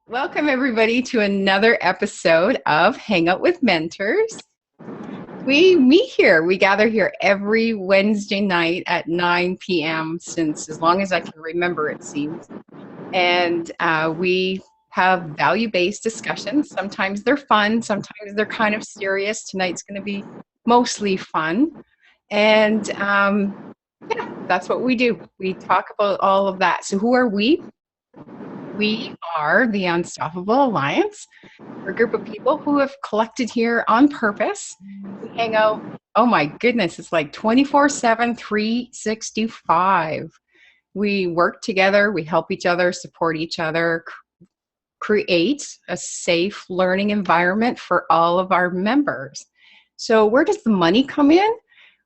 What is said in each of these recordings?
Welcome, everybody, to another episode of Hangout with Mentors. We meet here, we gather here every Wednesday night at 9 p.m. since as long as I can remember, it seems. And we have value-based discussions. Sometimes they're fun, sometimes they're kind of serious. Tonight's going to be mostly fun. And yeah, that's what we do. We talk about all of that. So who are we? We are the Unstoppable Alliance. We're a group of people who have collected here on purpose. We hang out, oh my goodness, it's like 24/7, 365. We work together, we help each other, support each other, create a safe learning environment for all of our members. So where does the money come in?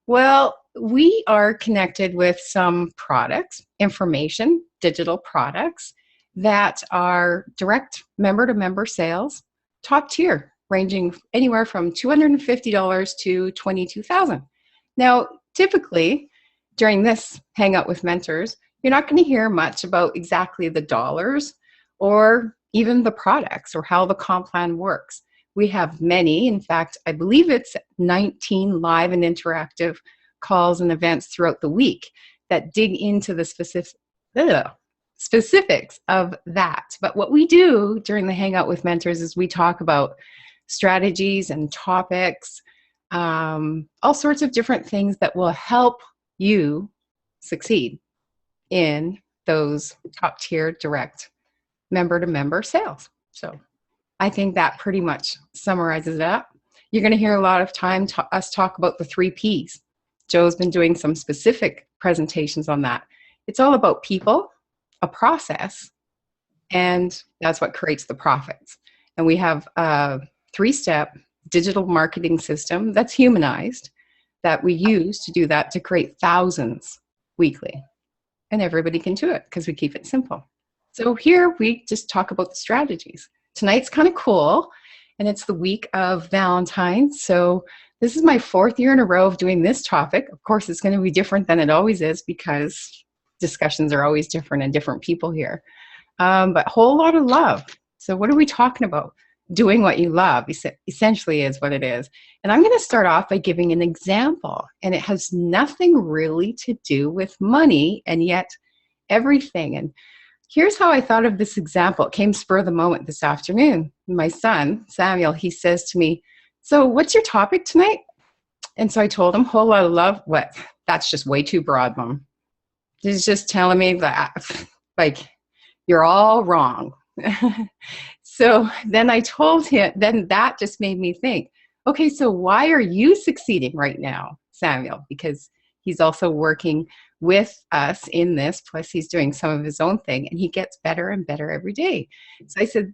Well, we are connected with some products, information, digital products that are direct member-to-member sales, top tier, ranging anywhere from $250 to $22,000. Now, typically, during this Hangout with Mentors, you're not going to hear much about exactly the dollars or even the products or how the comp plan works. We have many, in fact, I believe it's 19 live and interactive calls and events throughout the week that dig into the specifics of that. But what we do during the Hangout with Mentors is we talk about strategies and topics, all sorts of different things that will help you succeed in those top tier direct member-to-member sales. So I think that pretty much summarizes it up. You're going to hear a lot of time us talk about the 3 Ps. Joe's been doing some specific presentations on that. It's all about people, a process, and that's what creates the profits. And we have a 3-step digital marketing system that's humanized that we use to do that, to create thousands weekly. And everybody can do it because we keep it simple. So here we just talk about the strategies. Tonight's kind of cool, and it's the week of Valentine's. So this is my 4th year in a row of doing this topic. Of course, it's going to be different than it always is because discussions are always different and different people here. But a whole lot of love. So what are we talking about? Doing what you love, essentially, is what it is. And I'm going to start off by giving an example. And it has nothing really to do with money, and yet everything. And here's how I thought of this example. It came spur of the moment this afternoon. My son, Samuel, he says to me, "So what's your topic tonight?" And so I told him, "Whole lot of love." "What? That's just way too broad, Mom." He's just telling me that, like, you're all wrong. So then I told him, then that just made me think, okay, so why are you succeeding right now, Samuel? Because he's also working with us in this, plus he's doing some of his own thing, and he gets better and better every day. So I said,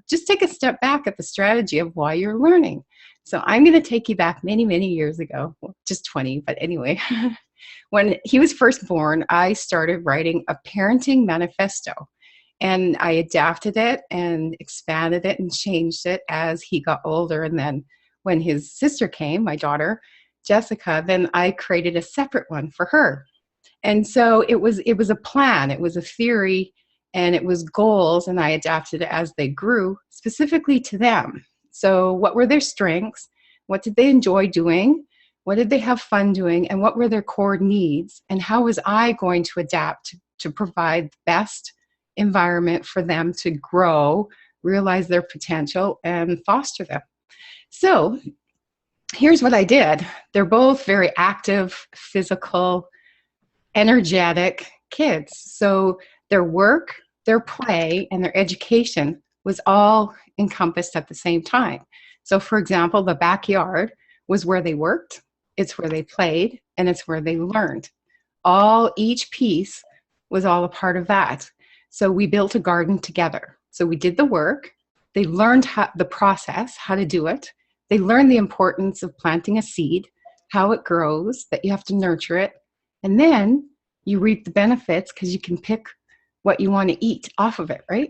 just take a step back at the strategy of why you're learning. So I'm going to take you back many, many years ago, well, just 20, but anyway. When he was first born, I started writing a parenting manifesto, and I adapted it and expanded it and changed it as he got older. And then when his sister came, my daughter, Jessica, then I created a separate one for her. And so it was a plan, it was a theory, and it was goals, and I adapted it as they grew, specifically to them. So what were their strengths? What did they enjoy doing? What did they have fun doing? And what were their core needs? And how was I going to adapt to provide the best environment for them to grow, realize their potential, and foster them? So here's what I did. They're both very active, physical, energetic kids. So their work, their play, and their education was all encompassed at the same time. So for example, the backyard was where they worked, it's where they played, and it's where they learned. Each piece was all a part of that. So we built a garden together. So we did the work. They learned the process, how to do it. They learned the importance of planting a seed, how it grows, that you have to nurture it. And then you reap the benefits because you can pick what you want to eat off of it, right?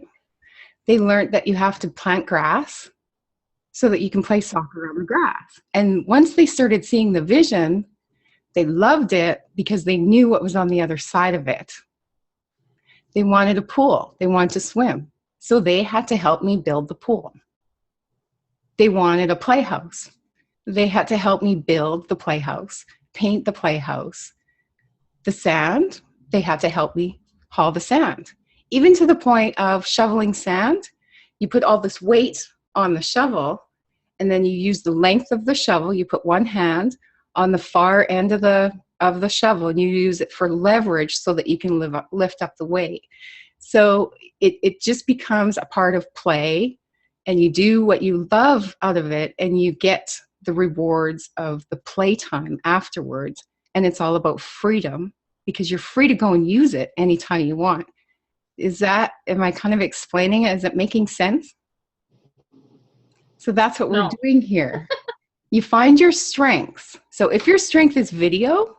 They learned that you have to plant grass so that you can play soccer on the grass. And once they started seeing the vision, they loved it because they knew what was on the other side of it. They wanted a pool. They wanted to swim. So they had to help me build the pool. They wanted a playhouse. They had to help me build the playhouse, paint the playhouse. The sand, they had to help me haul the sand. Even to the point of shoveling sand, you put all this weight on the shovel, and then you use the length of the shovel. You put one hand on the far end of the shovel, and you use it for leverage so that you can lift up the weight. So it just becomes a part of play, and you do what you love out of it, and you get the rewards of the playtime afterwards. And it's all about freedom, because you're free to go and use it anytime you want. Am I kind of explaining it? Is it making sense? So that's what we're doing here. You find your strengths. So if your strength is video,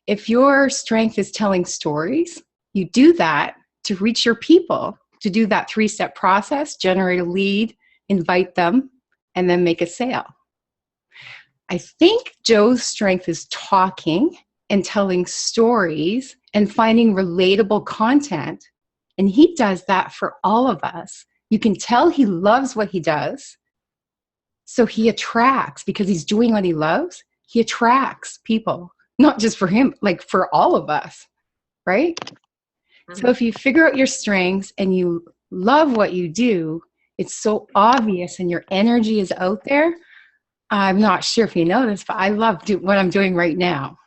if your strength is telling stories, you do that to reach your people, to do that 3-step process: generate a lead, invite them, and then make a sale. I think Joe's strength is talking and telling stories and finding relatable content. And he does that for all of us. You can tell he loves what he does. So he attracts, because he's doing what he loves, he attracts people, not just for him, like for all of us, right? Mm-hmm. So if you figure out your strengths and you love what you do, it's so obvious and your energy is out there. I'm not sure if you know this, but I love what I'm doing right now.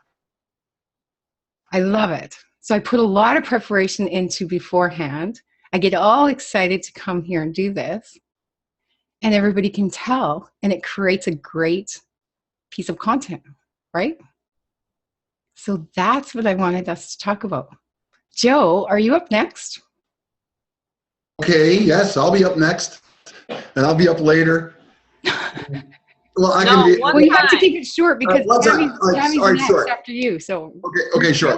I love it. So I put a lot of preparation into beforehand. I get all excited to come here and do this. And everybody can tell, and it creates a great piece of content, right? So that's what I wanted us to talk about. Joe, are you up next? Okay, yes, I'll be up next, and I'll be up later. Well, I can be. Well, you have to keep it short, because Tammy's next short. after you. So okay, sure.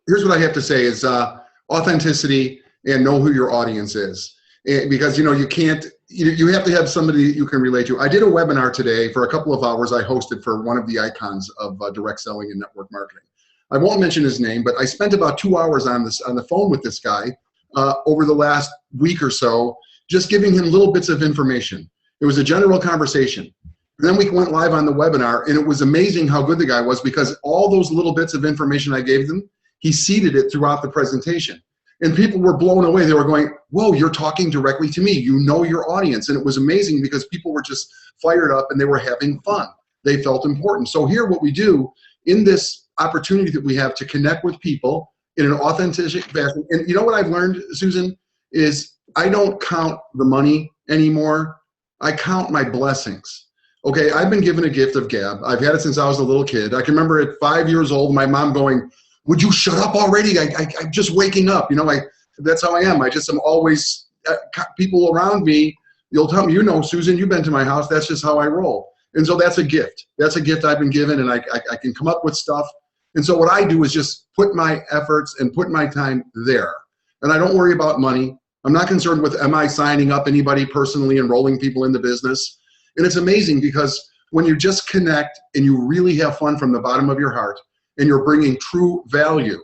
Here's what I have to say is authenticity, and know who your audience is, because you can't. You have to have somebody you can relate to. I did a webinar today for a couple of hours. I hosted for one of the icons of direct selling and network marketing. I won't mention his name, but I spent about 2 hours on the phone with this guy over the last week or so, just giving him little bits of information. It was a general conversation. And then we went live on the webinar, and it was amazing how good the guy was, because all those little bits of information I gave them, he seeded it throughout the presentation. And people were blown away. They were going, whoa, you're talking directly to me. You know your audience. And it was amazing, because people were just fired up and they were having fun. They felt important. So here, what we do in this opportunity that we have to connect with people in an authentic fashion. And you know what I've learned, Susan, is I don't count the money anymore. I count my blessings. Okay, I've been given a gift of gab. I've had it since I was a little kid. I can remember at 5 years old, my mom going, would you shut up already? I'm just waking up. That's how I am. I'm always, people around me, you'll tell me, Susan, you've been to my house. That's just how I roll. And so that's a gift. That's a gift I've been given, and I can come up with stuff. And so what I do is just put my efforts and put my time there. And I don't worry about money. I'm not concerned with, am I signing up anybody personally, enrolling people in the business? And it's amazing, because when you just connect and you really have fun from the bottom of your heart, and you're bringing true value.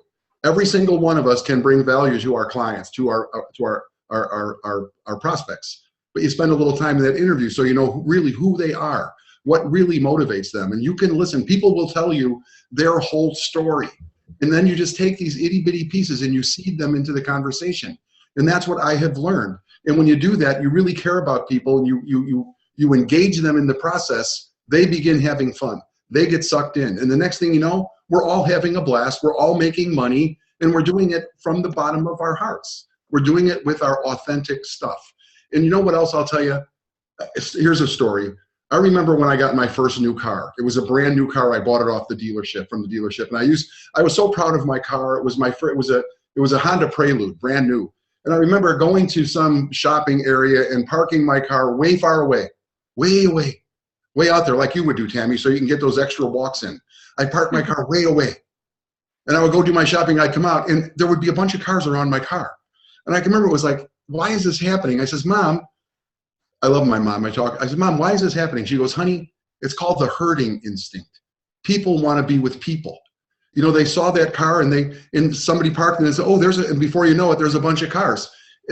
Every single one of us can bring value to our clients, to our prospects. But you spend a little time in that interview so you know really who they are, what really motivates them. And you can listen. People will tell you their whole story. And then you just take these itty bitty pieces and you seed them into the conversation. And that's what I have learned. And when you do that, you really care about people, and you engage them in the process. They begin having fun. They get sucked in. And the next thing you know, we're all having a blast. We're all making money, and we're doing it from the bottom of our hearts. We're doing it with our authentic stuff. And you know what else I'll tell you? Here's a story. I remember when I got my first new car. It was a brand new car. I bought it off the dealership, from the dealership. And I was so proud of my car. It was a Honda Prelude, brand new. And I remember going to some shopping area and parking my car way far away, way out there, like you would do, Tammy, so you can get those extra walks in. I parked my car way away, and I would go do my shopping. I'd come out, and there would be a bunch of cars around my car. And I can remember, it was like, why is this happening? I says, Mom, I love my mom. I said, Mom, why is this happening? She goes, honey, it's called the herding instinct. People want to be with people. They saw that car, and somebody parked, and they said, oh, and before you know it, there's a bunch of cars.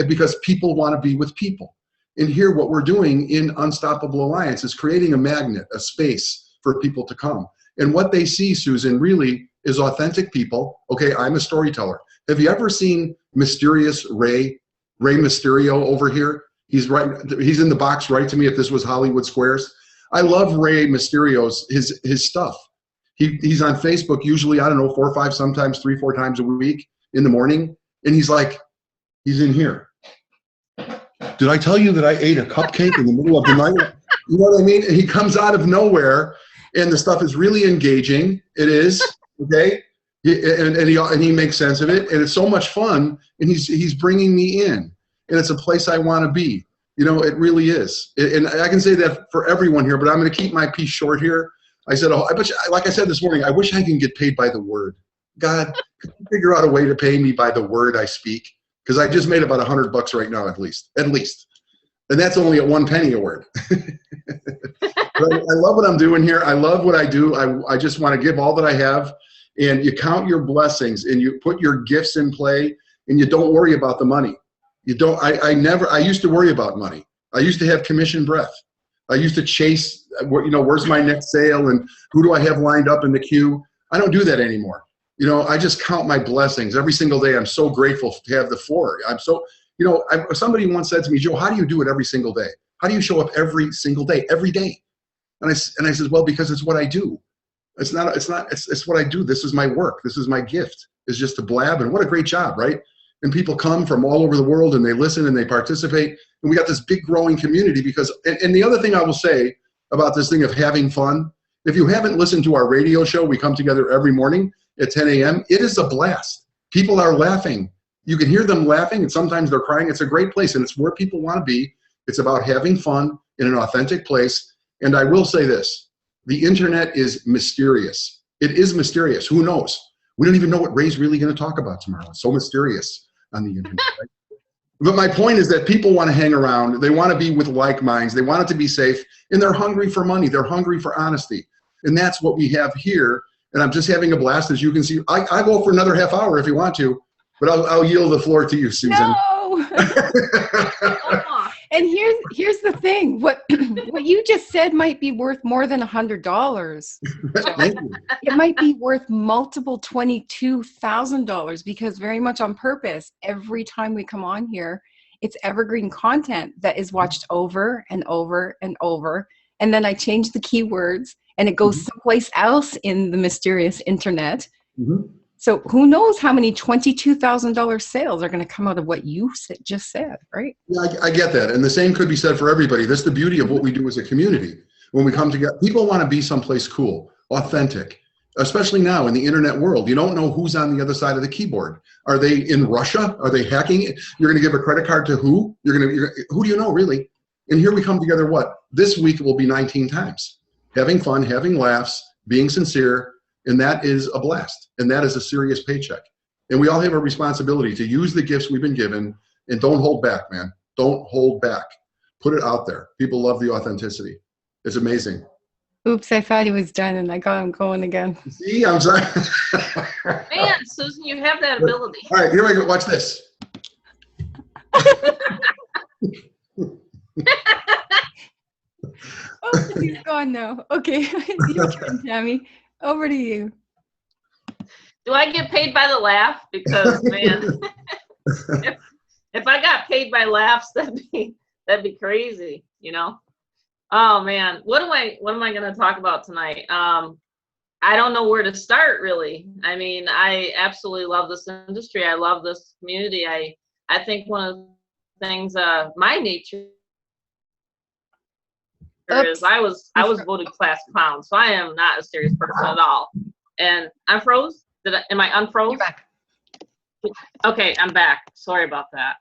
because people want to be with people. And here, what we're doing in Unstoppable Alliance is creating a magnet, a space for people to come. And what they see, Susan, really is authentic people. Okay, I'm a storyteller. Have you ever seen Mysterious Ray Mysterio over here? He's in the box right to me if this was Hollywood Squares. I love Ray Mysterio's, his stuff. He's on Facebook usually, I don't know, 4 or 5, sometimes 3, 4 times a week in the morning. And he's in here. Did I tell you that I ate a cupcake in the middle of the night? You know what I mean? And he comes out of nowhere, and the stuff is really engaging. It is, okay? And he makes sense of it, and it's so much fun, and he's bringing me in, and it's a place I want to be. You know, it really is. And I can say that for everyone here, but I'm going to keep my piece short here. I said, like I said this morning, I wish I can get paid by the word. God, could you figure out a way to pay me by the word I speak? Because I just made about $100 right now, at least. And that's only at 1 penny a word. But I love what I'm doing here. I love what I do. I just want to give all that I have. And you count your blessings, and you put your gifts in play, and you don't worry about the money. You don't. I used to worry about money. I used to have commission breath. I used to chase, where's my next sale, and who do I have lined up in the queue? I don't do that anymore. I just count my blessings every single day. I'm so grateful to have the 4. I'm so, somebody once said to me, Joe, how do you do it every single day? How do you show up every single day, every day? And I said, well, because it's what I do. It's what I do. This is my work. This is my gift, is just to blab. And what a great job, right? And people come from all over the world, and they listen and they participate. And we got this big growing community because, and the other thing I will say about this thing of having fun, if you haven't listened to our radio show, we come together every morning at 10 a.m. It is a blast. People are laughing. You can hear them laughing, and sometimes they're crying. It's a great place, and it's where people want to be. It's about having fun in an authentic place. And I will say this, the internet is mysterious. It is mysterious. Who knows? We don't even know what Ray's really going to talk about tomorrow. It's so mysterious on the internet. Right? But my point is that people want to hang around. They want to be with like minds. They want it to be safe, and they're hungry for money. They're hungry for honesty. And that's what we have here. And I'm just having a blast, as you can see. I go for another half hour if you want to, but I'll yield the floor to you, Susan. No. And here's the thing. What you just said might be worth more than $100. Thank you. It might be worth multiple $22,000, because very much on purpose, every time we come on here, it's evergreen content that is watched over and over and over. And then I change the keywords, and it goes someplace else in the mysterious internet. Mm-hmm. So who knows how many $22,000 sales are going to come out of what you just said, right? Yeah, I get that. And the same could be said for everybody. That's the beauty of what we do as a community. When we come together, people want to be someplace cool, authentic, especially now in the internet world. You don't know who's on the other side of the keyboard. Are they in Russia? Are they hacking? You're going to give a credit card to who? Who do you know, really? And here we come together, this week will be 19 times. Having fun, having laughs, being sincere, and that is a blast. And that is a serious paycheck. And we all have a responsibility to use the gifts we've been given, and don't hold back, man. Don't hold back. Put it out there. People love the authenticity. It's amazing. Oops, I thought he was done, and I got him going again. See, I'm sorry. Man, Susan, you have that ability. All right, here we go. Watch this. Oh, he's gone now. Okay, your turn, Tammy. Over to you. Do I get paid by the laugh? Because man, if I got paid by laughs, that'd be crazy, Oh man, what am I going to talk about tonight? I don't know where to start, really. I mean, I absolutely love this industry. I love this community. I think one of the things, my nature is I was voted class clown, so I am not a serious person at all. And I'm froze. Am I unfroze? You're back. Okay, I'm back. Sorry about that.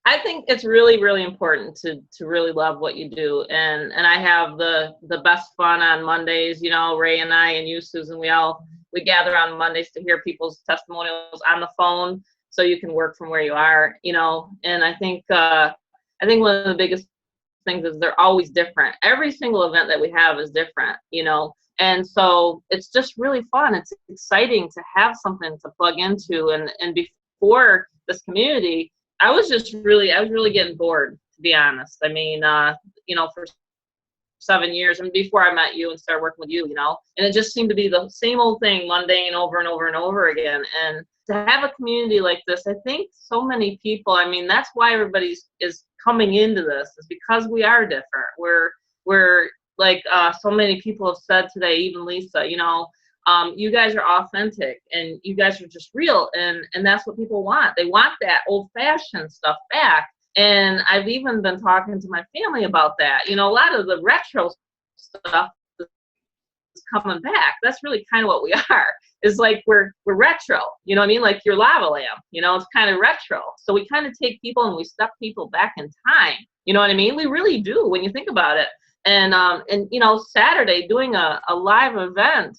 I think it's really, really important to really love what you do, and I have the best fun on Mondays. Ray and I and you, Susan, we gather on Mondays to hear people's testimonials on the phone, so you can work from where you are. And I think one of the biggest things is they're always different. Every single event that we have is different, and so it's just really fun. It's exciting to have something to plug into, and before this community, I was really getting bored, to be honest. I mean, for 7 years, and before I met you and started working with you, and it just seemed to be the same old thing, mundane, over and over and over again. And to have a community like this, I think so many people, I mean, that's why everybody is coming into this, is because we are different. We're like so many people have said today, even Lisa, you guys are authentic and you guys are just real, and that's what people want. They want that old-fashioned stuff back. And I've even been talking to my family about that. A lot of the retro stuff is coming back. That's really kind of what we are. Is like we're retro. You know what I mean? Like your lava lamp. It's kind of retro. So we kind of take people and we step people back in time. You know what I mean? We really do when you think about it. And Saturday doing a live event.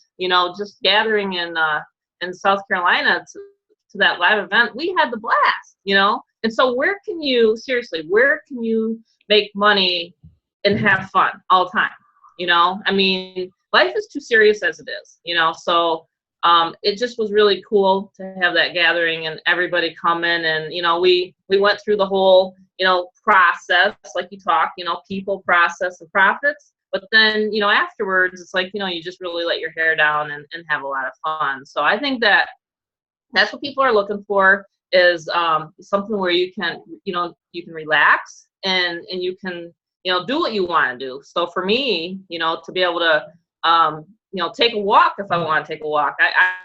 Just gathering in South Carolina to that live event. We had the blast. And so where can you make money and have fun all the time? I mean, life is too serious as it is, so it just was really cool to have that gathering and everybody come in, and, we went through the whole, process, like you talk, people, process, and profits. But then, afterwards, it's like, you just really let your hair down and have a lot of fun. So I think that's what people are looking for, is something where you can relax and you can, do what you want to do. So for me, to be able to, take a walk if I want to take a walk.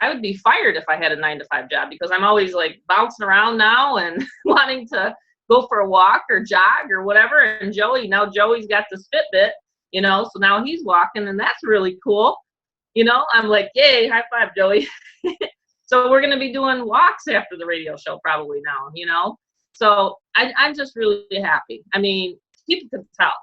I would be fired if I had a 9-to-5 job, because I'm always like bouncing around now and wanting to go for a walk or jog or whatever. And Joey's got this Fitbit, so now he's walking, and that's really cool. I'm like, yay, high five, Joey. So we're going to be doing walks after the radio show probably now, So I'm just really happy. I mean, people can tell,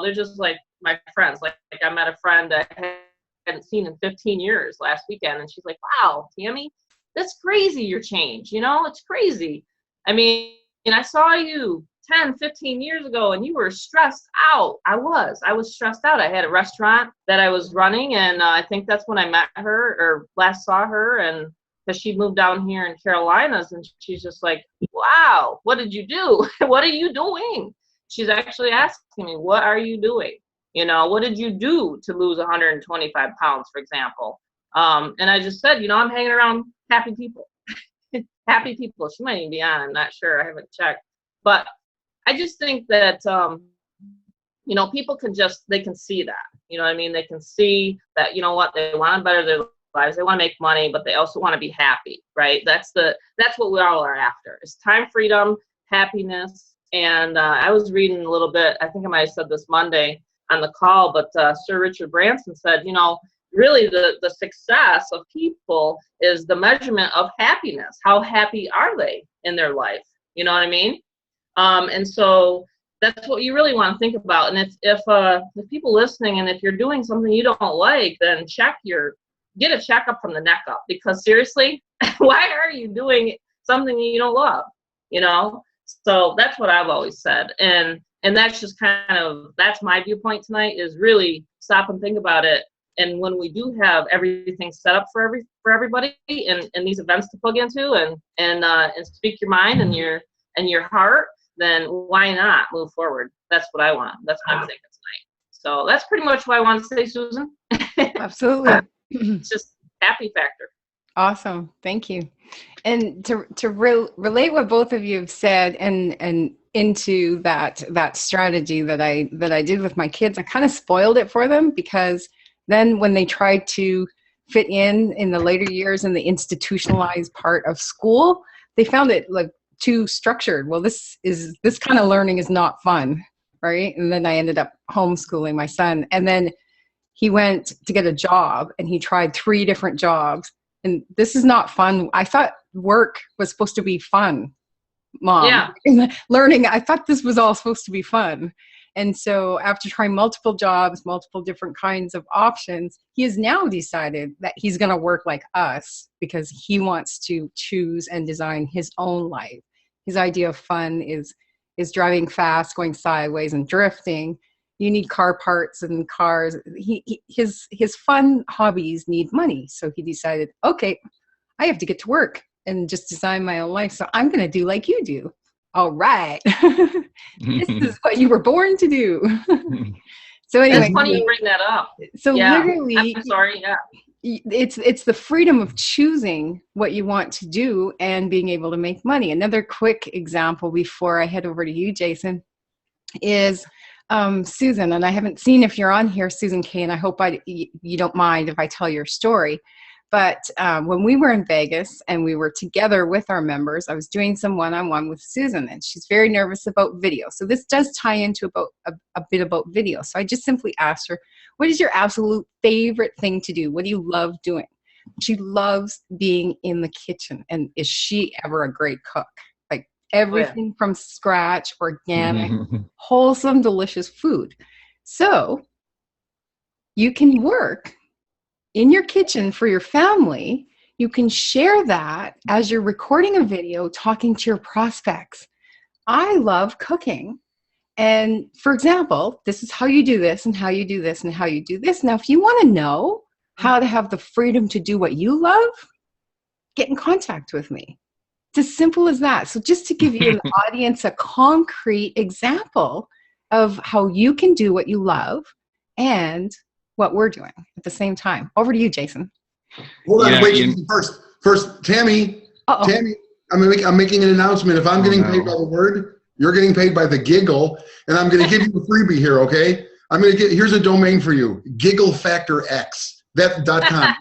they're just like my friends. Like I met a friend that I hadn't seen in 15 years last weekend, and she's like, wow, Tammy, that's crazy, your change. It's crazy. I mean, I saw you 10, 15 years ago, and you were stressed out. I was stressed out. I had a restaurant that I was running, and I think that's when I met her or last saw her, and because she moved down here in Carolinas, and she's just like, wow, what did you do? What are you doing? She's actually asking me, what are you doing? What did you do to lose 125 pounds, for example? And I just said, I'm hanging around happy people. Happy people. She might even be on. I'm not sure. I haven't checked. But I just think that, people they can see that. You know what I mean? They can see that, they want to better their lives. They want to make money, but they also want to be happy, right? That's what we all are after. It's time, freedom, happiness. And I was reading a little bit. I think I might have said this Monday on the call, but Sir Richard Branson said, really the success of people is the measurement of happiness. How happy are they in their life? You know what I mean? And so that's what you really want to think about. And if people listening, and if you're doing something you don't like, then get a checkup from the neck up, because seriously, why are you doing something you don't love? So that's what I've always said. And that's just that's my viewpoint tonight, is really stop and think about it. And when we do have everything set up for everybody and these events to plug into and speak your mind and your heart, then why not move forward? That's what I want. That's what I'm thinking tonight. So that's pretty much what I want to say, Susan. Absolutely. It's just happy factor. Awesome. Thank you. And to relate what both of you have said and into that strategy that I did with my kids, I kind of spoiled it for them, because then when they tried to fit in the later years in the institutionalized part of school, they found it like too structured. Well, this kind of learning is not fun, right? And then I ended up homeschooling my son, and then he went to get a job and he tried 3 different jobs. And this is not fun. I thought work was supposed to be fun, Mom. Yeah. Learning, I thought this was all supposed to be fun. And so after trying multiple jobs, multiple different kinds of options, he has now decided that he's going to work like us, because he wants to choose and design his own life. His idea of fun is driving fast, going sideways, and drifting. You need car parts and cars. His fun hobbies need money. So he decided, okay, I have to get to work and just design my own life. So I'm going to do like you do. All right. This is what you were born to do. So It's anyway, funny you bring that up. so Yeah. literally, I'm sorry. Yeah. it's the freedom of choosing what you want to do and being able to make money. Another quick example before I head over to you, Jason, is Susan, and I haven't seen if you're on here, Susan K, and I hope you don't mind if I tell your story. But when we were in Vegas and we were together with our members, I was doing some one-on-one with Susan, and she's very nervous about video. So this does tie into about a bit about video. So I just simply asked her, what is your absolute favorite thing to do? What do you love doing? She loves being in the kitchen. And is she ever a great cook? Like everything from scratch, organic, wholesome, delicious food. So you can work in your kitchen for your family. You can share that as you're recording a video, talking to your prospects. I love cooking. And for example, this is how you do this and how you do this and how you do this. Now, if you want to know how to have the freedom to do what you love, get in contact with me. It's as simple as that. So just to give you an audience a concrete example of how you can do what you love and what we're doing at the same time. Over to you, Jason. Hold on, wait. First, Tammy. Tammy, I'm making an announcement. If I'm getting paid by the word, you're getting paid by the giggle, and I'm going to give you a freebie here. Okay? Here's a domain for you. GiggleFactorX. That.com.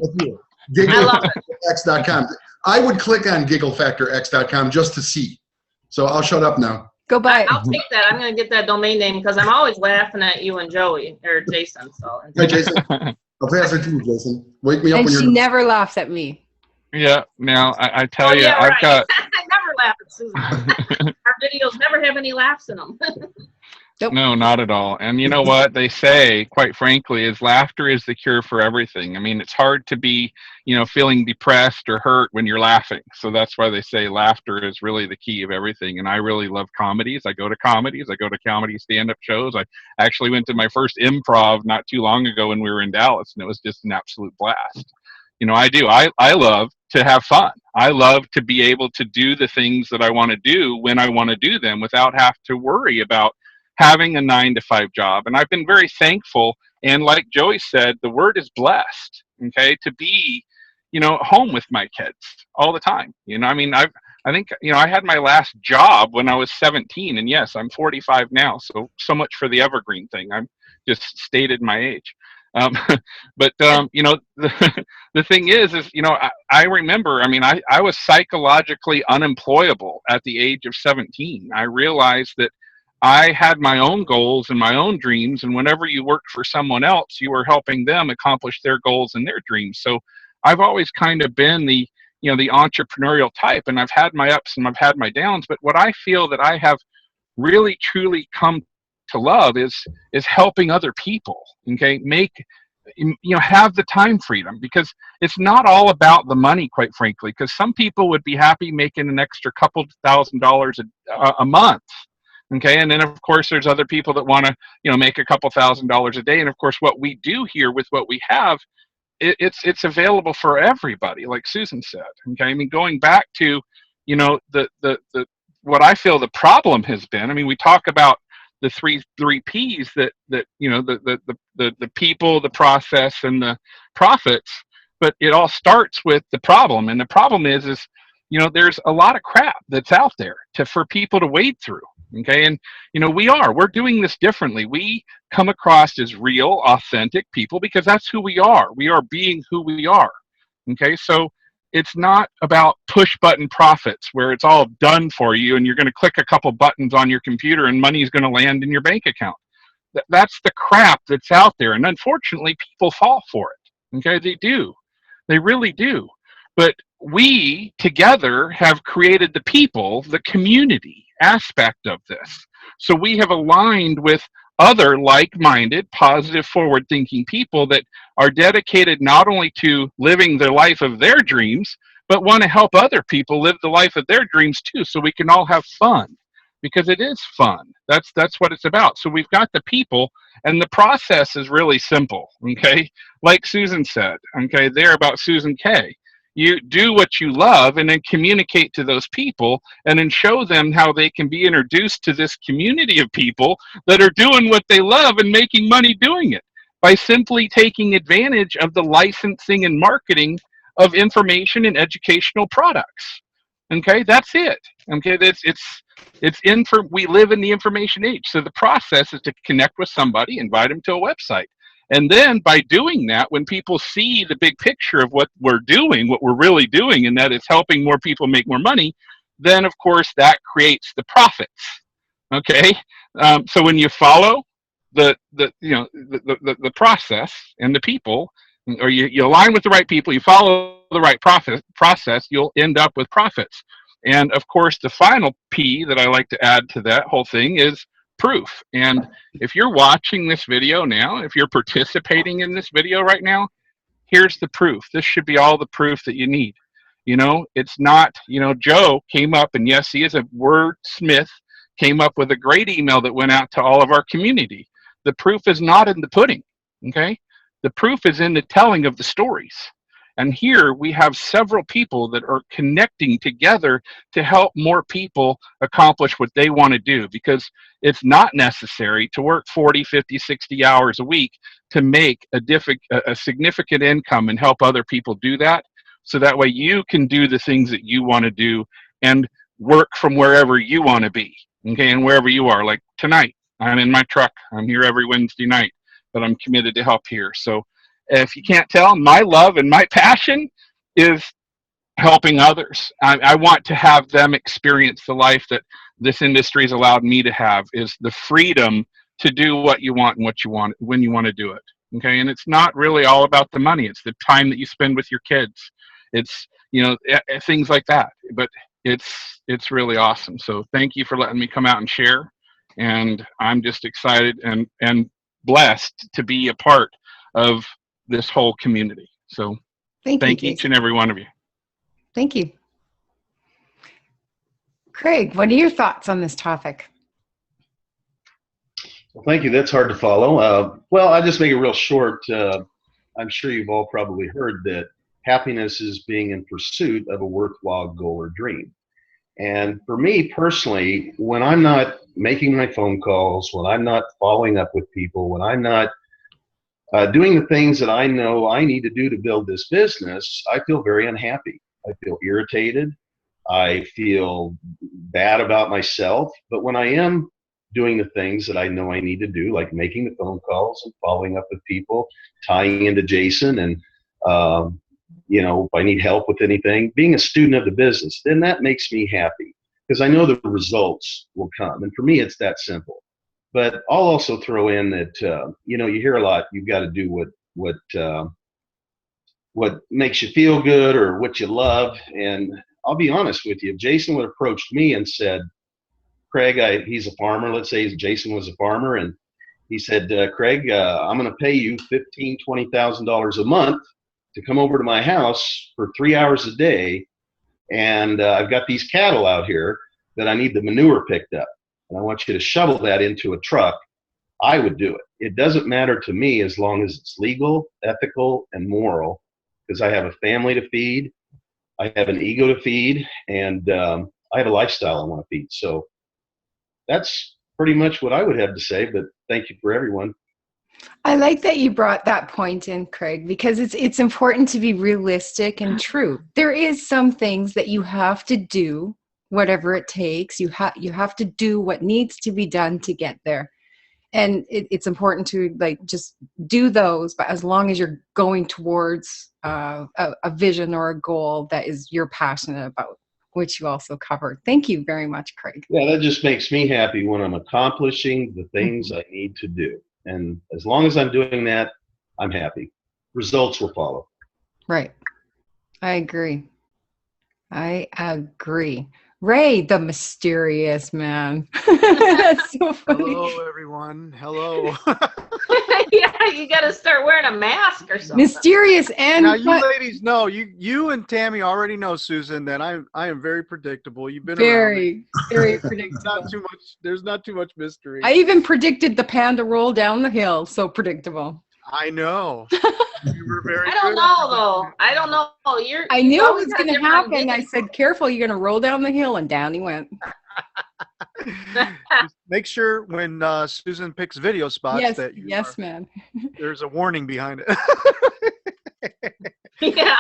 GiggleFactorX.com. I would click on GiggleFactorX.com just to see. So I'll shut up now. Go buy it. I'll take that. I'm going to get that domain name because I'm always laughing at you and Joey or Jason. So. Hey, Jason. I'll pass it to you, Jason. Wake me up when you're. And she never laughs at me. Yeah. Now I tell you, I've got. I never laugh at Susan. Our videos never have any laughs in them. Nope. No, not at all. And you know what they say, quite frankly, is laughter is the cure for everything. I mean, it's hard to be, feeling depressed or hurt when you're laughing. So that's why they say laughter is really the key of everything. And I really love comedies. I go to comedies. I go to comedy stand-up shows. I actually went to my first improv not too long ago when we were in Dallas, and it was just an absolute blast. I do. I love to have fun. I love to be able to do the things that I want to do when I want to do them without have to worry about having a 9-to-5 job. And I've been very thankful. And like Joey said, the word is blessed, okay, to be, home with my kids all the time. I think, I had my last job when I was 17, and yes, I'm 45 now. So much for the evergreen thing. I'm just stated my age. But the thing is, I remember, I was psychologically unemployable at the age of 17. I realized that I had my own goals and my own dreams, and whenever you worked for someone else, you were helping them accomplish their goals and their dreams. So I've always kind of been the entrepreneurial type, and I've had my ups and I've had my downs. But what I feel that I have really truly come to love is helping other people. Okay, have the time freedom, because it's not all about the money, quite frankly. Because some people would be happy making an extra couple $1,000s a month. Okay, and then of course there's other people that want to make a couple $1,000s a day. And of course what we do here with what we have, it's available for everybody, like Susan said. Okay, going back to the what I feel the problem has been. We talk about the three P's that the people, the process, and the profits, but it all starts with the problem. And the problem is there's a lot of crap that's out there for people to wade through. Okay, and we're doing this differently. We come across as real, authentic people because that's who we are. We are being who we are. Okay, so it's not about push button profits where it's all done for you and you're going to click a couple buttons on your computer and money is going to land in your bank account. That's the crap that's out there, and unfortunately people fall for it. Okay, they do. They really do. But we together have created the people, the community aspect of this. So we have aligned with other like-minded, positive, forward-thinking people that are dedicated not only to living the life of their dreams, but want to help other people live the life of their dreams too, so we can all have fun, because it is fun. That's what it's about. So we've got the people, and the process is really simple. Okay, like Susan said. Okay, there about Susan K. You do what you love and then communicate to those people and then show them how they can be introduced to this community of people that are doing what they love and making money doing it by simply taking advantage of the licensing and marketing of information and educational products. Okay, that's it. Okay, we live in the information age. So the process is to connect with somebody, invite them to a website. And then by doing that, when people see the big picture of what we're doing, what we're really doing, and that it's helping more people make more money, then of course that creates the profits. Okay, so when you follow the process and the people, or you align with the right people, you follow the right process, you'll end up with profits. And of course, the final P that I like to add to that whole thing is proof. And if you're watching this video now, if you're participating in this video right now, here's the proof. This should be all the proof that you need. It's not, Joe came up, and yes, he is a wordsmith, came up with a great email that went out to all of our community. The proof is not in the pudding, okay? The proof is in the telling of the stories. And here we have several people that are connecting together to help more people accomplish what they want to do, because it's not necessary to work 40, 50, 60 hours a week to make a significant income and help other people do that. So that way you can do the things that you want to do and work from wherever you want to be, okay, and wherever you are. Like tonight, I'm in my truck. I'm here every Wednesday night, but I'm committed to help here. So if you can't tell, my love and my passion is helping others. I want to have them experience the life that this industry has allowed me to have, is the freedom to do what you want and what you want when you want to do it. Okay, and it's not really all about the money. It's the time that you spend with your kids. It's things like that. But it's really awesome. So thank you for letting me come out and share. And I'm just excited and blessed to be a part of this whole community. So thank each and every one of you. Thank you. Craig, what are your thoughts on this topic? Well, thank you. That's hard to follow. Well, I'll just make it real short. I'm sure you've all probably heard that happiness is being in pursuit of a worthwhile goal or dream. And for me personally, when I'm not making my phone calls, when I'm not following up with people, when I'm not doing the things that I know I need to do to build this business, I feel very unhappy. I feel irritated. I feel bad about myself. But when I am doing the things that I know I need to do, like making the phone calls and following up with people, tying into Jason, and if I need help with anything, being a student of the business, then that makes me happy because I know the results will come. And for me, it's that simple. But I'll also throw in that, you hear a lot, you've got to do what makes you feel good or what you love. And I'll be honest with you, if Jason would have approached me and said, Craig, he's a farmer, let's say Jason was a farmer, and he said, Craig, I'm going to pay you $15,000, $20,000 a month to come over to my house for 3 hours a day, and I've got these cattle out here that I need the manure picked up, and I want you to shovel that into a truck, I would do it. It doesn't matter to me as long as it's legal, ethical, and moral, because I have a family to feed, I have an ego to feed, and I have a lifestyle I want to feed. So that's pretty much what I would have to say, but thank you for everyone. I like that you brought that point in, Craig, because it's important to be realistic and true. There is some things that you have to do, whatever it takes. You have to do what needs to be done to get there. And it's important to just do those, but as long as you're going towards a vision or a goal that is you're passionate about, which you also covered. Thank you very much, Craig. Yeah, that just makes me happy when I'm accomplishing the things I need to do. And as long as I'm doing that, I'm happy. Results will follow. Right. I agree. Ray, the mysterious man. That's so funny. Hello, everyone. Hello. Yeah, you got to start wearing a mask or something. Mysterious and now, you ladies know, you and Tammy already know, Susan, that I am very predictable. You've been very predictable. There's not too much mystery. I even predicted the panda roll down the hill. So predictable. I know. You were very I don't good. know though. I don't know. I knew it always was got going to different happen. I ideas. said, careful, you're going to roll down the hill, and down he went. Just make sure when Susan picks video spots Yes, that yes, man. there's a warning behind it. Yeah.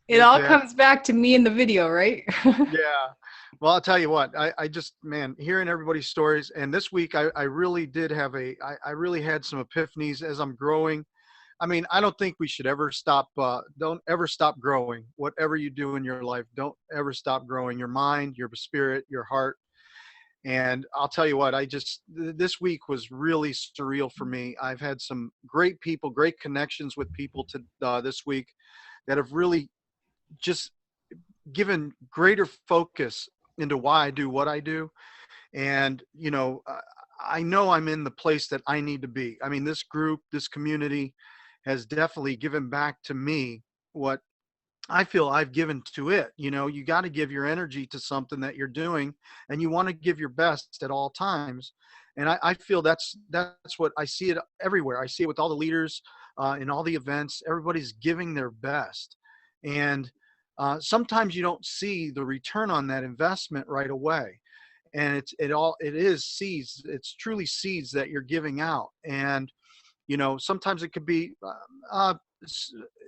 It all Exactly. comes back to me in the video, right? Yeah. Well, I'll tell you what, I just, man, hearing everybody's stories, and this week I really did have I really had some epiphanies as I'm growing. I mean, I don't think we should ever stop, don't ever stop growing. Whatever you do in your life, don't ever stop growing your mind, your spirit, your heart. And I'll tell you what, this week was really surreal for me. I've had some great people, great connections with people this week that have really just given greater focus into why I do what I do. And, I know I'm in the place that I need to be. I mean, this group, this community has definitely given back to me what I feel I've given to it. You got to give your energy to something that you're doing, and you want to give your best at all times. And I feel that's what I see it everywhere. I see it with all the leaders in all the events. Everybody's giving their best. And sometimes you don't see the return on that investment right away. And it is seeds. It's truly seeds that you're giving out. And, sometimes it could be,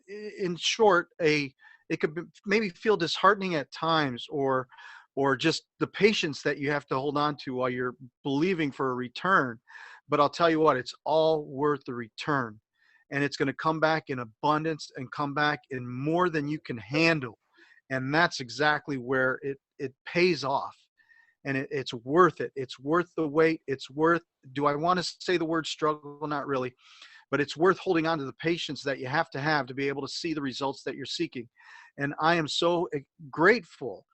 in short, it could maybe feel disheartening at times, or just the patience that you have to hold on to while you're believing for a return. But I'll tell you what, it's all worth the return, and it's going to come back in abundance and come back in more than you can handle. And that's exactly where it pays off. And it's worth it. It's worth the wait. It's worth, do I want to say the word struggle? Not really, but it's worth holding on to the patience that you have to be able to see the results that you're seeking. And I am so grateful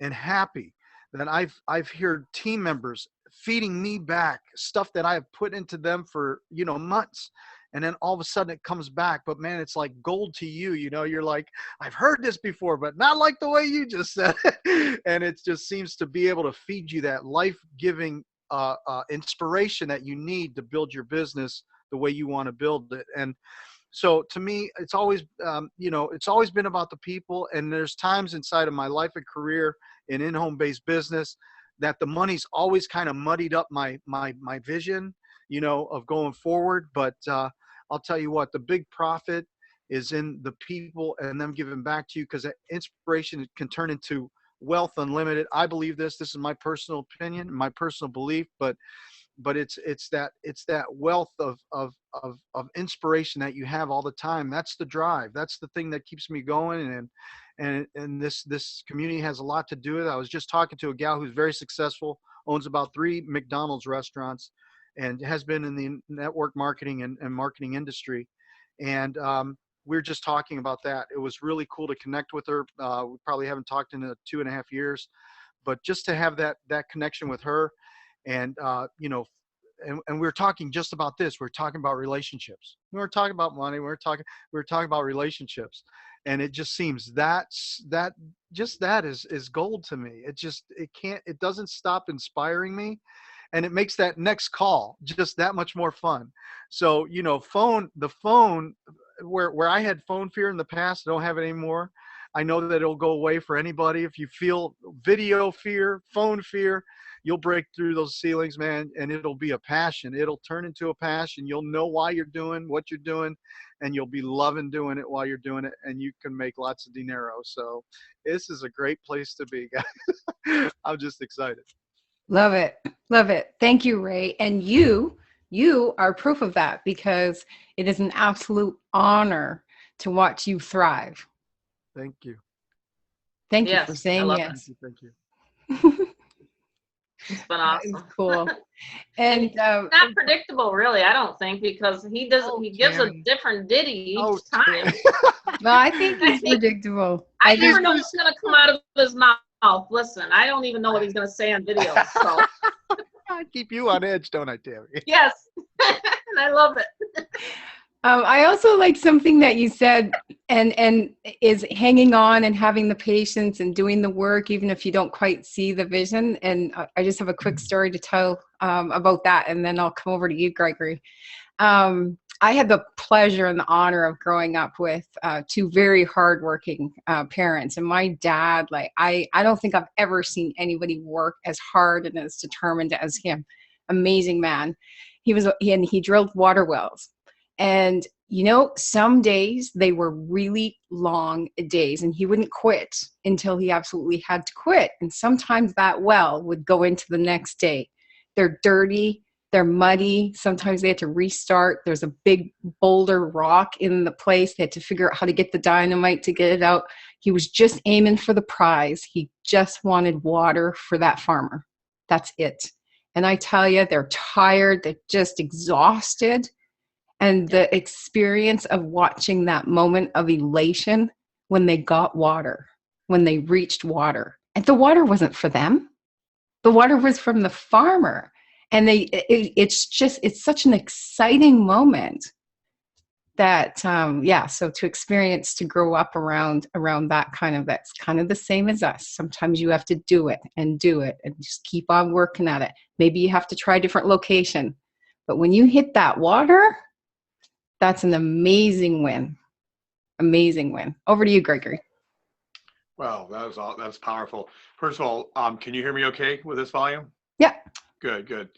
and happy that I've heard team members feeding me back stuff that I have put into them for, months. And then all of a sudden it comes back. But man, it's like gold to you. You're like, I've heard this before, but not like the way you just said it. And it just seems to be able to feed you that life-giving inspiration that you need to build your business the way you want to build it. And so to me, it's always, it's always been about the people. And there's times inside of my life and career in home based business that the money's always kind of muddied up my vision, of going forward. But I'll tell you what, the big profit is in the people and them giving back to you, because that inspiration can turn into wealth unlimited. I believe this is my personal opinion, my personal belief, but it's that wealth of inspiration that you have all the time. That's the drive. That's the thing that keeps me going. And this community has a lot to do with it. I was just talking to a gal who's very successful, owns about 3 McDonald's restaurants, and has been in the network marketing and marketing industry. And we were just talking about that. It was really cool to connect with her. We probably haven't talked in 2.5 years, but just to have that connection with her. And and we were talking just about this. We're talking about relationships. We weren't talking about money. We were talking about relationships. And it just seems that is gold to me. It doesn't stop inspiring me. And it makes that next call just that much more fun. So, the phone, where I had phone fear in the past, I don't have it anymore. I know that it'll go away for anybody. If you feel video fear, phone fear, you'll break through those ceilings, man, and it'll be a passion. It'll turn into a passion. You'll know why you're doing what you're doing, and you'll be loving doing it while you're doing it, and you can make lots of dinero. So this is a great place to be, guys. I'm just excited. Love it. Love it. Thank you, Ray. And you are proof of that, because it is an absolute honor to watch you thrive. Thank you. Thank you for saying yes. Thank you. It's been awesome. Cool. And not predictable, really, I don't think, because he gives a different ditty each time. Well, I think he's predictable. I never know what's going to come out of his mouth. Listen, I don't even know what he's going to say on video. So I keep you on edge, don't I, Tammy? Yes, and I love it. I also like something that you said, and is hanging on and having the patience and doing the work, even if you don't quite see the vision. And I just have a quick story to tell about that, and then I'll come over to you, Gregory. I had the pleasure and the honor of growing up with two very hardworking parents. And my dad, like, I don't think I've ever seen anybody work as hard and as determined as him. Amazing man. He drilled water wells. And, you know, some days they were really long days, and he wouldn't quit until he absolutely had to quit. And sometimes that well would go into the next day. They're dirty. They're muddy. Sometimes they had to restart. There's a big boulder rock in the place. They had to figure out how to get the dynamite to get it out. He was just aiming for the prize. He just wanted water for that farmer. That's it. And I tell you, they're tired. They're just exhausted. And the experience of watching that moment of elation when they got water, when they reached water. And the water wasn't for them. The water was from the farmer. And it's such an exciting moment that, so to grow up around that that's kind of the same as us. Sometimes you have to do it and just keep on working at it. Maybe you have to try a different location. But when you hit that water, that's an amazing win. Amazing win. Over to you, Gregory. Wow, that's powerful. First of all, can you hear me okay with this volume? Yeah. Good.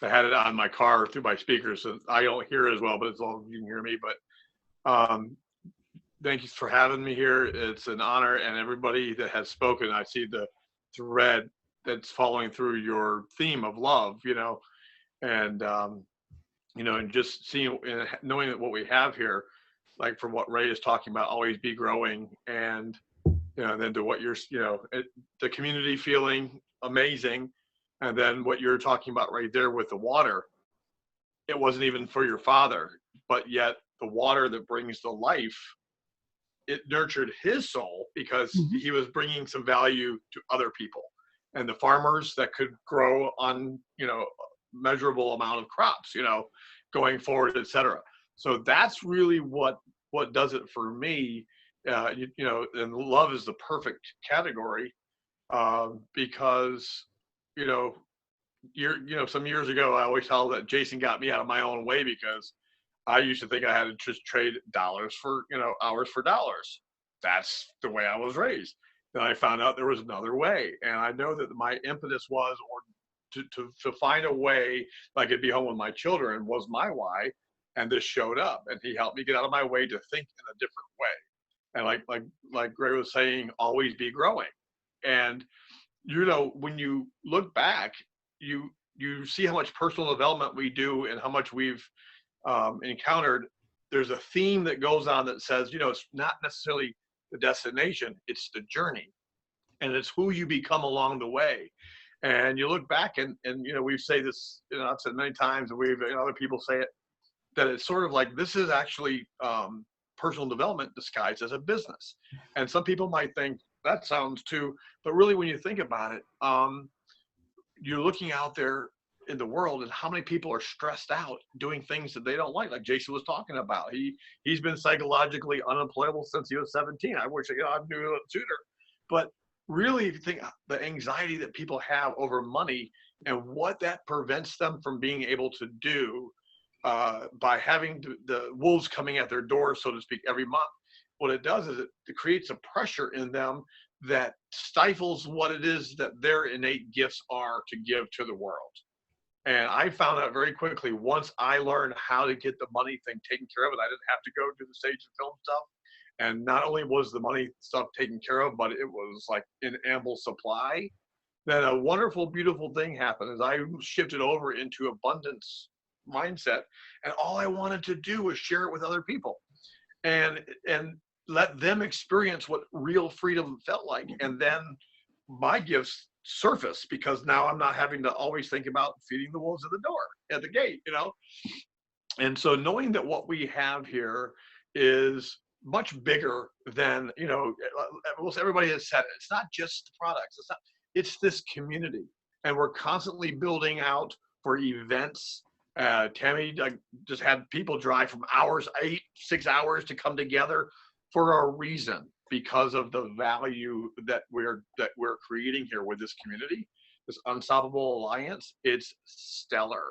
I had it on my car through my speakers, so I don't hear it as well, but it's all you can hear me. But thank you for having me here. It's an honor, and everybody that has spoken, I see the thread that's following through your theme of love, and and just seeing and knowing that what we have here, like from what Ray is talking about, always be growing, and then to what you're, the community feeling amazing. And then what you're talking about right there with the water, it wasn't even for your father, but yet the water that brings the life, it nurtured his soul because he was bringing some value to other people and the farmers that could grow on, measurable amount of crops, going forward, etc. So that's really what does it for me. And love is the perfect category because, some years ago, I always tell that Jason got me out of my own way because I used to think I had to just trade dollars for, hours for dollars. That's the way I was raised. Then I found out there was another way. And I know that my impetus was, or to find a way I could be home with my children was my why. And this showed up, and he helped me get out of my way to think in a different way. And like Gray was saying, always be growing. And when you look back, you see how much personal development we do and how much we've encountered. There's a theme that goes on that says, it's not necessarily the destination, it's the journey, and it's who you become along the way. And you look back and we say this, I've said many times, and other people say it, that it's sort of like this is actually personal development disguised as a business. And some people might think that sounds too, but really when you think about it, you're looking out there in the world and how many people are stressed out doing things that they don't like Jason was talking about. He's been psychologically unemployable since he was 17. I wish I knew it sooner. But really, if you think the anxiety that people have over money and what that prevents them from being able to do by having the wolves coming at their door, so to speak, every month, what it does is it creates a pressure in them that stifles what it is that their innate gifts are to give to the world. And I found out very quickly once I learned how to get the money thing taken care of, and I didn't have to go do the stage and film stuff. And not only was the money stuff taken care of, but it was like in ample supply. Then a wonderful, beautiful thing happened as I shifted over into abundance mindset. And all I wanted to do was share it with other people and let them experience what real freedom felt like. And then my gifts surface because now I'm not having to always think about feeding the wolves at the door, at the gate, And so knowing that what we have here is much bigger than, everybody has said it. It's not just the products. It's this community. And we're constantly building out for events. Tammy just had people drive from 6 hours to come together for a reason, because of the value that we're creating here with this community, this unstoppable alliance. It's stellar.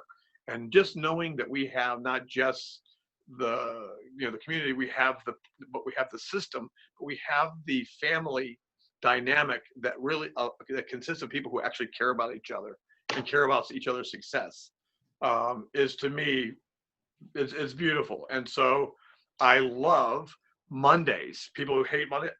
And just knowing that we have not just the community, we have the system, but we have the family dynamic that really that consists of people who actually care about each other and care about each other's success. Is, to me, it's beautiful. And so I love Mondays. People who hate Monday,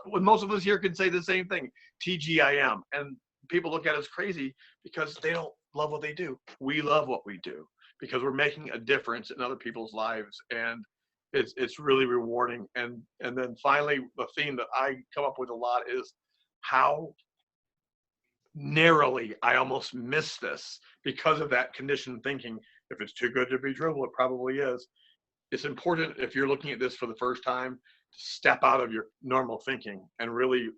most of us here can say the same thing, TGIM. And people look at us crazy because they don't love what they do. We love what we do because we're making a difference in other people's lives, and it's really rewarding. And then finally, the theme that I come up with a lot is how narrowly I almost miss this because of that conditioned thinking. If it's too good to be true, it probably is. It's important, if you're looking at this for the first time, to step out of your normal thinking and really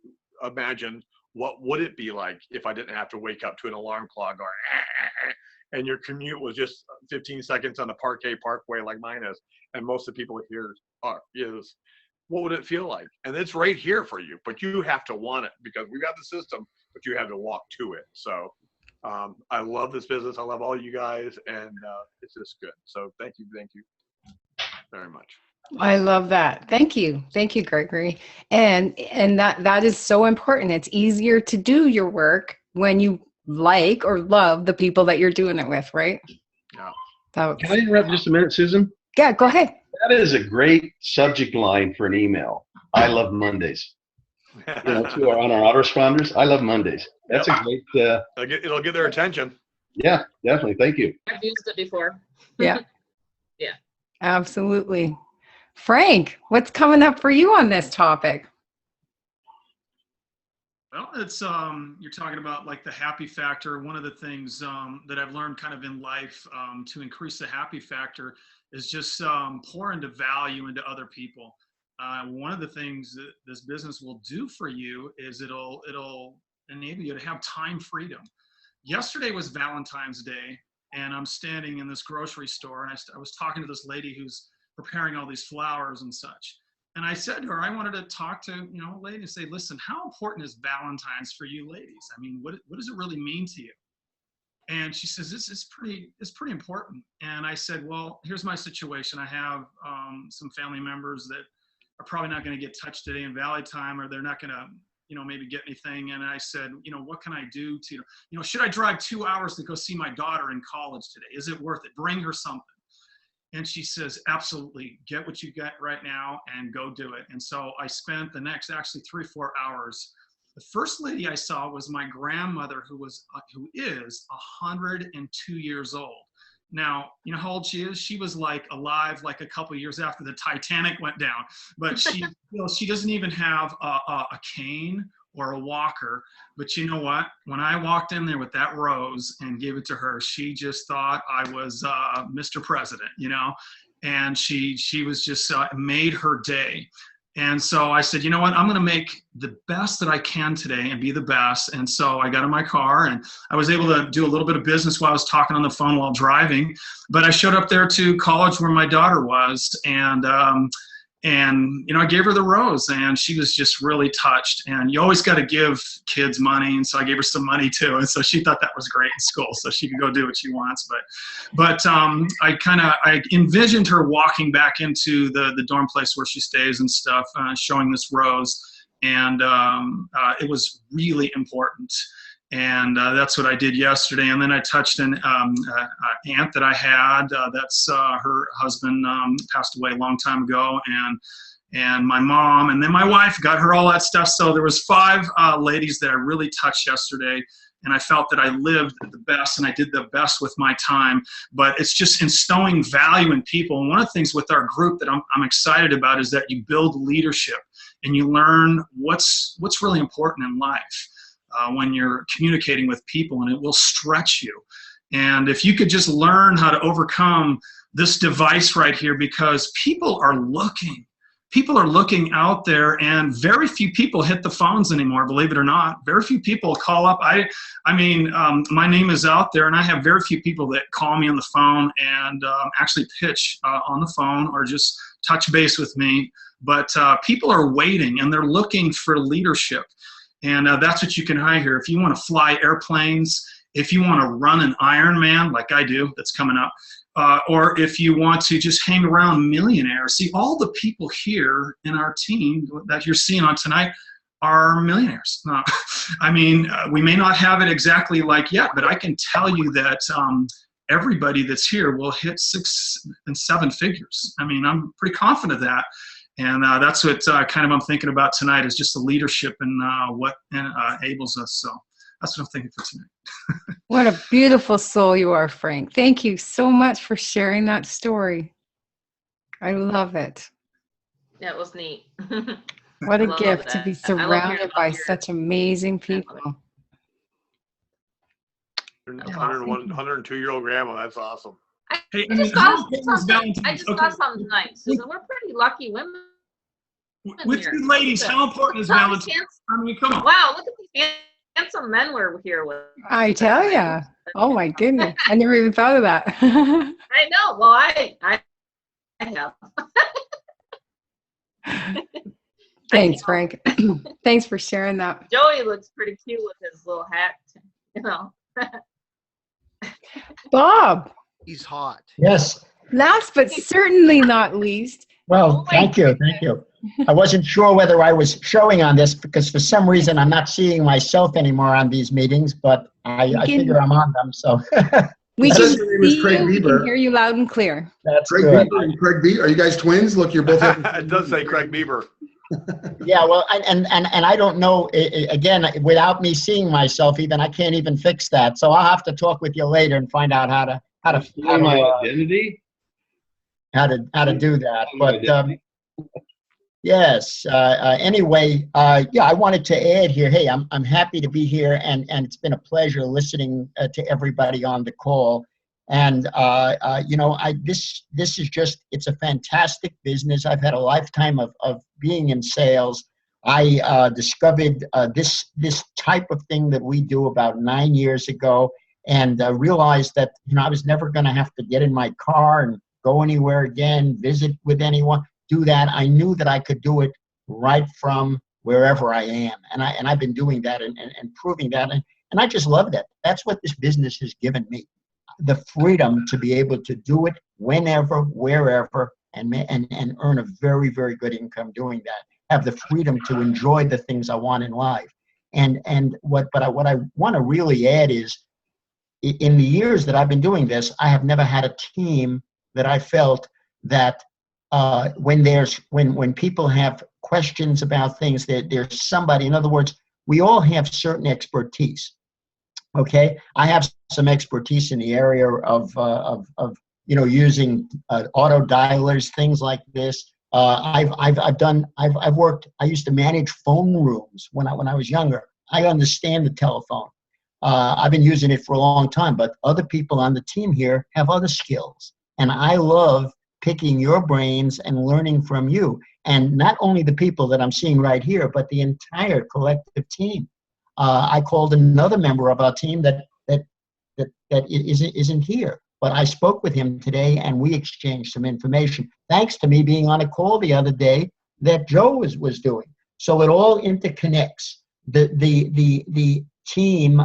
imagine, what would it be like if I didn't have to wake up to an alarm clock or and your commute was just 15 seconds on the Parquet Parkway like mine is, and most of the people here is, what would it feel like? And it's right here for you, but you have to want it, because we got the system, but you have to walk to it. So I love this business. I love all you guys, and it's just good. So thank you very much. I love that. Thank you, Gregory. And that is so important. It's easier to do your work when you like or love the people that you're doing it with, right? Yeah. Can I interrupt just a minute, Susan? Yeah, go ahead. That is a great subject line for an email. I love Mondays. To on our autoresponders, I love Mondays. That's a great. It'll get their attention. Yeah, definitely. Thank you. I've used it before. Yeah. Yeah. Absolutely. Frank, what's coming up for you on this topic? Well, it's you're talking about like the happy factor. One of the things that I've learned kind of in life to increase the happy factor is just pour into value into other people. One of the things that this business will do for you is it'll enable you to have time freedom. Yesterday was Valentine's Day, and I'm standing in this grocery store, and I was talking to this lady who's preparing all these flowers and such. And I said to her, I wanted to talk to a lady and say, listen, how important is Valentine's for you ladies? I mean, what does it really mean to you? And she says, it's pretty important. And I said, well, here's my situation. I have some family members that are probably not going to get touched today in Valley Time, or they're not going to, maybe get anything. And I said, what can I do to, should I drive 2 hours to go see my daughter in college today? Is it worth it? Bring her something. And she says, absolutely, get what you get right now and go do it. And so I spent the next actually 3-4 hours. The first lady I saw was my grandmother, who is 102 years old. Now, you know how old she is? She was like alive like a couple of years after the Titanic went down. But she, she doesn't even have a cane or a walker. But you know what? When I walked in there with that rose and gave it to her, she just thought I was Mr. President, and she was just made her day. And so I said, you know what, I'm going to make the best that I can today and be the best. And so I got in my car, and I was able to do a little bit of business while I was talking on the phone while driving. But I showed up there to college where my daughter was, and I gave her the rose, and she was just really touched. And you always got to give kids money, and so I gave her some money too. And so she thought that was great in school, so she could go do what she wants. But I envisioned her walking back into the dorm place where she stays and stuff, showing this rose, and it was really important. And that's what I did yesterday. And then I touched an aunt that I had. That's her husband passed away a long time ago, and my mom, and then my wife, got her all that stuff. So there was 5 ladies that I really touched yesterday, and I felt that I lived the best and I did the best with my time. But it's just instilling value in people. And one of the things with our group that I'm excited about is that you build leadership and you learn what's really important in life. When you're communicating with people, and it will stretch you. And if you could just learn how to overcome this device right here, because people are looking out there, and very few people hit the phones anymore, believe it or not. Very few people call up. I mean, my name is out there, and I have very few people that call me on the phone and actually pitch on the phone or just touch base with me. But people are waiting, and they're looking for leadership. And that's what you can hire here. If you want to fly airplanes, if you want to run an Ironman like I do, that's coming up, or if you want to just hang around millionaires. See, all the people here in our team that you're seeing on tonight are millionaires. I mean, we may not have it exactly like yet, but I can tell you that everybody that's here will hit 6 and 7 figures. I mean, I'm pretty confident of that. And that's what kind of I'm thinking about tonight, is just the leadership and what enables us. So that's what I'm thinking for tonight. What a beautiful soul you are, Frank. Thank you so much for sharing that story. I love it. Yeah, it was neat. What a Love gift to that. be I love hearing surrounded about by your such amazing family. people. 102-year-old grandma. That's awesome. Hey, I just how saw important is something. I Valentine's? just Okay. saw something tonight, Susan. We're pretty lucky women. With here. you ladies, how important is Look at Valentine's? these I mean, come on. Wow, look at these handsome men we're here with. I tell ya. Oh my goodness. I never even thought of that. I know. Well, I have. Thanks, Frank. Thanks for sharing that. Joey looks pretty cute with his little hat. You know. Bob, He's hot. Yes. last but certainly not least. Well, Oh my thank you. Thank you. I wasn't sure whether I was showing on this because for some reason I'm not seeing myself anymore on these meetings, but I figure I'm on them. So We That can is- your name is see Craig you, we Bieber. can hear you loud and clear. that's Craig good. Beaver and Craig B. Are you guys twins? Look, you're both. It does say Craig Bieber. Yeah, well, and I don't know, again, without me seeing myself even, I can't even fix that. So I'll have to talk with you later and find out how to My identity. how to do that. My But identity. yes. Anyway, yeah, I wanted to add here. Hey, I'm happy to be here, and it's been a pleasure listening to everybody on the call. And you know, this is just, it's a fantastic business. I've had a lifetime of being in sales. I discovered this type of thing that we do about 9 years ago, and realized that, you know, I was never going to have to get in my car and go anywhere again, visit with anyone, do that. I knew that I could do it right from wherever I am, and I've been doing that and proving that, and I just love that. That's what this business has given me, the freedom to be able to do it whenever, wherever, and earn a very, very good income doing that. Have the freedom to enjoy the things I want in life. And what I want to really add is, in the years that I've been doing this, I have never had a team that I felt that when people have questions about things, that there's somebody. In other words, we all have certain expertise. Okay, I have some expertise in the area of you know, using auto dialers, things like this. I've worked. I used to manage phone rooms when I was younger. I understand the telephone. I've been using it for a long time, but other people on the team here have other skills, and I love picking your brains and learning from you. And not only the people that I'm seeing right here, but the entire collective team. I called another member of our team that isn't here, but I spoke with him today, and we exchanged some information, thanks to me being on a call the other day that Joe was doing. So it all interconnects. The team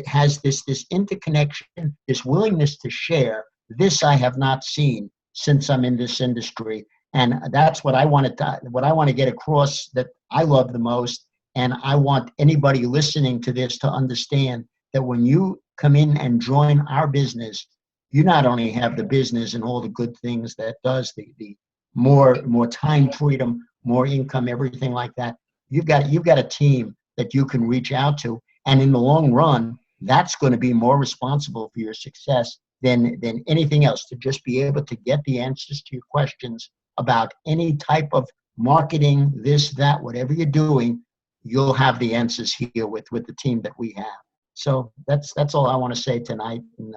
has this interconnection, this willingness to share. This I have not seen since I'm in this industry, and that's what I want to get across, that I love the most. And I want anybody listening to this to understand that when you come in and join our business, you not only have the business and all the good things that does, the more time freedom, more income, everything like that. You've got a team that you can reach out to, and in the long run, that's going to be more responsible for your success than anything else. To just be able to get the answers to your questions about any type of marketing, this, that, whatever you're doing, you'll have the answers here with the team that we have. So that's all I want to say tonight. And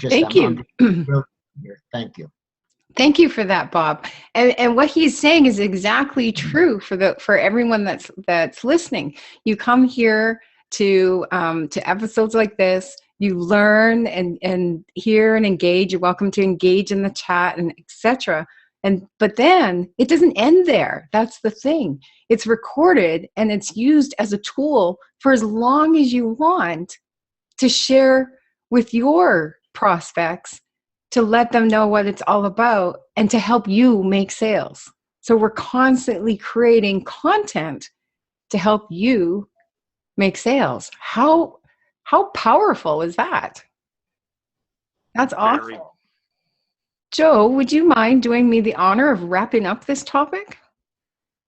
Thank you. Thank you. Thank you for that, Bob. And what he's saying is exactly true for everyone that's listening. You come here to episodes like this, you learn and hear and engage. You're welcome to engage in the chat and etc. But then it doesn't end there. That's the thing. It's recorded and it's used as a tool for as long as you want to share with your prospects to let them know what it's all about and to help you make sales. So we're constantly creating content to help you make sales. How powerful is that? That's awesome. Very. Joe, would you mind doing me the honor of wrapping up this topic?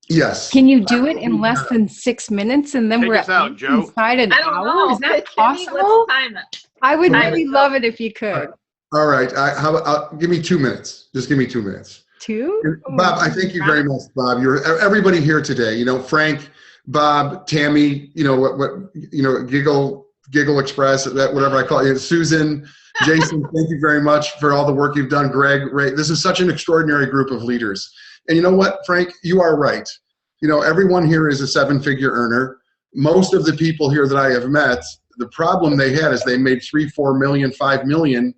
Yes. Can you do it in less than 6 minutes, and then Take we're us out, Joe. inside an I don't hour? know. Is that Timmy, possible? let's time it. I would Time really it. love it if you could. All right. How about, give me 2 minutes. Just give me 2 minutes. Two? Bob, I thank you very much, Bob. You're everybody here today. You know, Frank, Bob, Tammy. You know what? You know, Giggle Express. That whatever I call you, Susan, Jason. Thank you very much for all the work you've done, Greg. Ray. This is such an extraordinary group of leaders. And you know what, Frank? You are right. You know, everyone here is a 7-figure earner. Most of the people here that I have met, the problem they had is they made 3, 4 million, 5 million.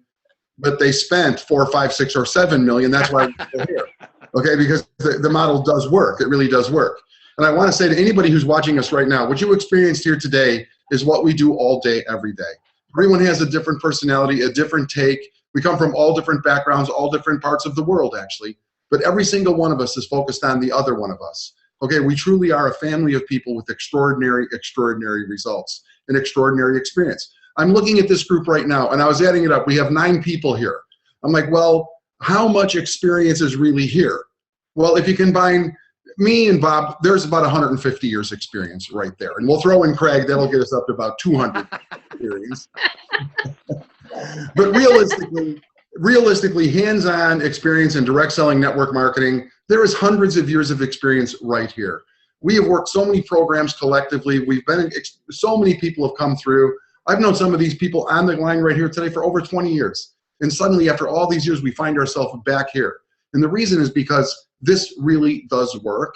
But they spent 4, 5, 6, or 7 million. That's why we're here. Okay, because the model does work. It really does work. And I want to say to anybody who's watching us right now, what you experienced here today is what we do all day, every day. Everyone has a different personality, a different take. We come from all different backgrounds, all different parts of the world, actually. But every single one of us is focused on the other one of us. Okay, we truly are a family of people with extraordinary, extraordinary results and extraordinary experience. I'm looking at this group right now, and I was adding it up. We have 9 people here. I'm like, well, how much experience is really here? Well, if you combine me and Bob, there's about 150 years experience right there. And we'll throw in Craig. That'll get us up to about 200 experience. But realistically, hands-on experience in direct selling network marketing, there is hundreds of years of experience right here. We have worked so many programs collectively. We've been, so many people have come through. I've known some of these people on the line right here today for over 20 years. And suddenly, after all these years, we find ourselves back here. And the reason is because this really does work.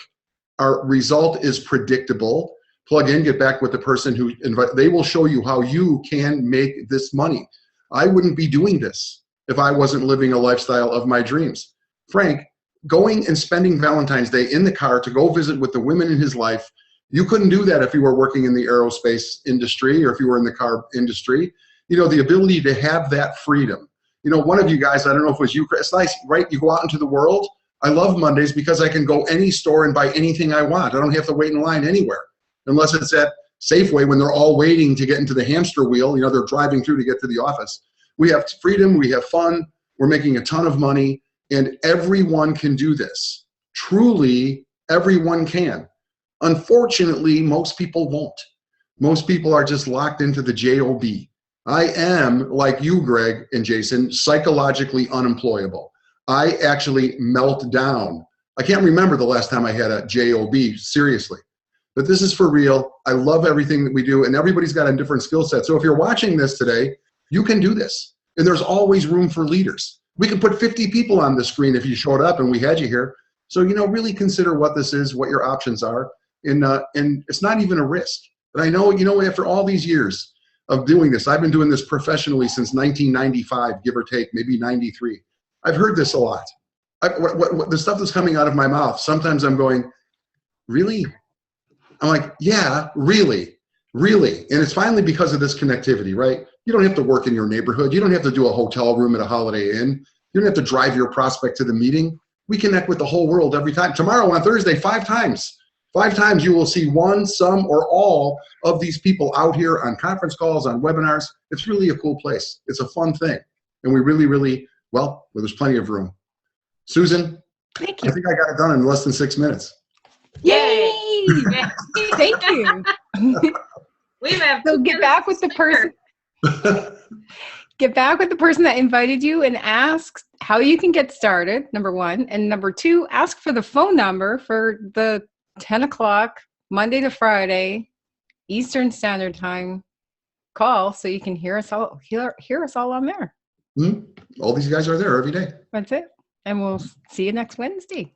Our result is predictable. Plug in, get back with the person who they will show you how you can make this money. I wouldn't be doing this if I wasn't living a lifestyle of my dreams. Frank, going and spending Valentine's Day in the car to go visit with the women in his life, you couldn't do that if you were working in the aerospace industry or if you were in the car industry. You know, the ability to have that freedom. You know, one of you guys, I don't know if it was you, Chris, it's nice, right? You go out into the world. I love Mondays because I can go any store and buy anything I want. I don't have to wait in line anywhere, unless it's at Safeway when they're all waiting to get into the hamster wheel. You know, they're driving through to get to the office. We have freedom, we have fun, we're making a ton of money, and everyone can do this. Truly, everyone can. Unfortunately, most people won't. Most people are just locked into the job. I am, like you, Greg and Jason, psychologically unemployable. I actually melt down. I can't remember the last time I had a job, seriously. But this is for real. I love everything that we do, and everybody's got a different skill set. So if you're watching this today, you can do this. And there's always room for leaders. We could put 50 people on the screen if you showed up and we had you here. So, you know, really consider what this is, what your options are. And it's not even a risk. But I know, you know, after all these years of doing this, I've been doing this professionally since 1995, give or take, maybe 93. I've heard this a lot. The stuff that's coming out of my mouth, sometimes I'm going, really? I'm like, yeah, really, really. And it's finally because of this connectivity, right? You don't have to work in your neighborhood. You don't have to do a hotel room at a Holiday Inn. You don't have to drive your prospect to the meeting. We connect with the whole world every time. Tomorrow on Thursday, 5 times. 5 times you will see one, some, or all of these people out here on conference calls, on webinars. It's really a cool place. It's a fun thing. And we really, really, well, there's plenty of room. Susan, Thank you. I think I got it done in less than 6 minutes. Yay! Thank you. We've had So get back with the person. Get back with the person that invited you and ask how you can get started, number 1. And number 2, ask for the phone number for the 10 o'clock, Monday to Friday, Eastern Standard Time call so you can hear us all on there. All these guys are there every day. That's it. And we'll see you next Wednesday.